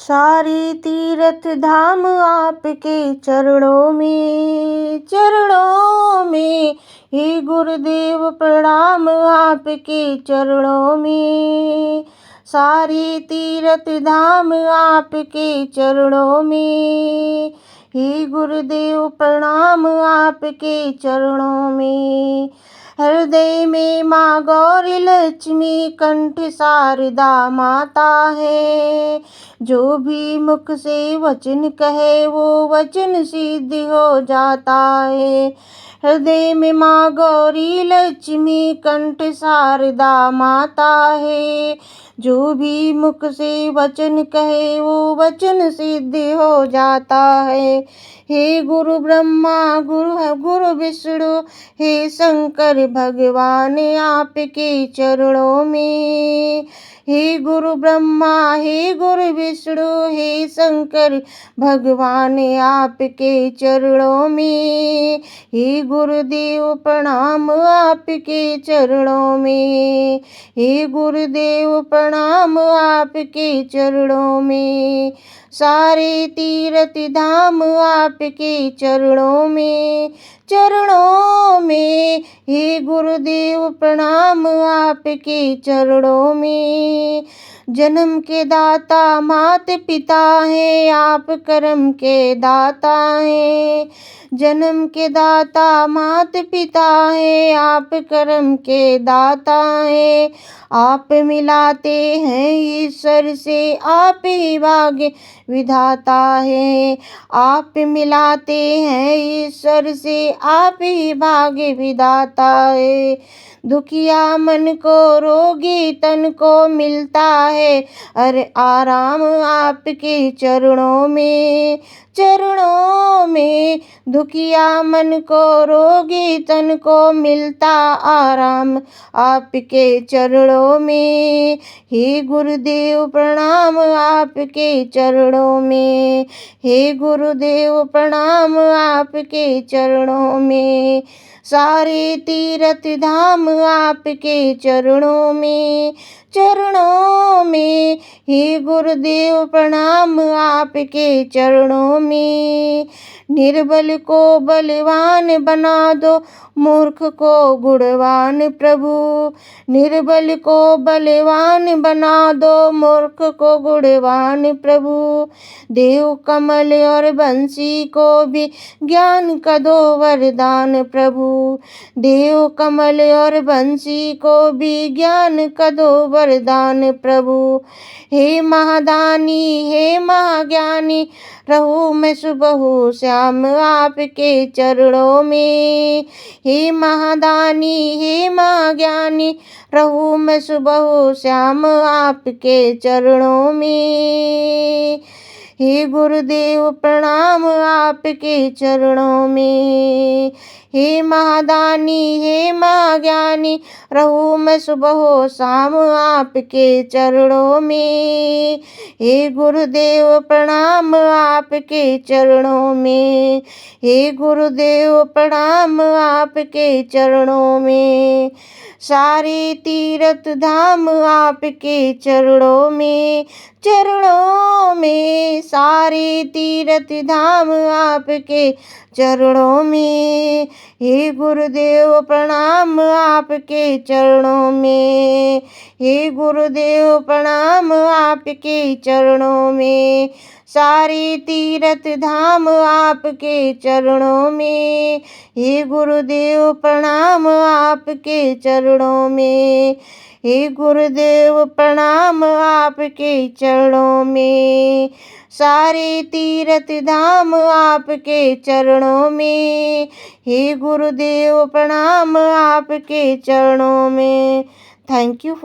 सारे तीर्थ धाम आपके चरणों में हे गुरुदेव प्रणाम आपके चरणों में। सारे तीर्थ धाम आपके चरणों में हे गुरुदेव प्रणाम आपके चरणों में। हृदय में माँ गौरी लक्ष्मी कंठ शारदा माता है। जो भी मुख से वचन कहे वो वचन सिद्ध हो जाता है। हृदय में माँ गौरी लक्ष्मी कंठ शारदा माता है। जो भी मुख से वचन कहे वो वचन सिद्ध हो जाता है। हे गुरु ब्रह्मा गुरु विष्णु हे शंकर भगवान आपके चरणों में। हे गुरु ब्रह्मा हे गुरु विष्णु हे शंकर भगवान आपके चरणों में। हे गुरुदेव प्रणाम आपके चरणों में। हे गुरुदेव प्रणाम आपके चरणों में। सारे तीर्थ धाम आपके चरणों में हे गुरुदेव प्रणाम आपके चरणों में। जन्म के दाता मात पिता हैं आप कर्म के दाता हैं। जन्म के दाता मात पिता हैं आप कर्म के दाता हैं। आप मिलाते हैं ईश्वर से आप ही भाग्य विधाता है। आप मिलाते हैं ईश्वर से आप ही भाग्य विधाता है। दुखिया मन को रोगी तन को मिलता है अरे आराम आपके चरणों में। दुखिया मन को रोगी तन को मिलता आराम आपके चरणों में। हे गुरुदेव प्रणाम आपके चरणों में। हे गुरुदेव प्रणाम आपके चरणों में। सारे तीर्थ धाम आपके चरणों में हे गुरुदेव प्रणाम आपके चरणों में। निर्बल को बलवान बना दो मूर्ख को गुणवान प्रभु। निर्बल को बलवान बना दो मूर्ख को गुणवान प्रभु। देव कमल और बंसी को भी ज्ञान का दो वरदान प्रभु। देव कमल और बंसी को भी ज्ञान का दो वरदान प्रभु। हे महादानी हे महाज्ञानी रहूं मैं सुबह श्याम आपके चरणों में। हे महादानी हे महाज्ञानी रहूं मैं सुबह श्याम आपके चरणों में। हे गुरुदेव प्रणाम आपके चरणों में। हे महादानी हे महाज्ञानी रहूं मैं सुबह शाम आपके चरणों में। हे गुरुदेव प्रणाम आपके चरणों में। हे गुरुदेव प्रणाम आपके चरणों में। सारे तीर्थ धाम आपके चरणों में सारे तीर्थ धाम आपके चरणों में। हे गुरुदेव प्रणाम आपके चरणों में। हे गुरुदेव प्रणाम आपके चरणों में। सारे तीर्थ धाम आपके चरणों में। हे गुरुदेव प्रणाम आपके चरणों में। हे गुरुदेव प्रणाम आपके चरणों में। सारे तीर्थ धाम आपके चरणों में। हे गुरुदेव प्रणाम आपके चरणों में। Thank you for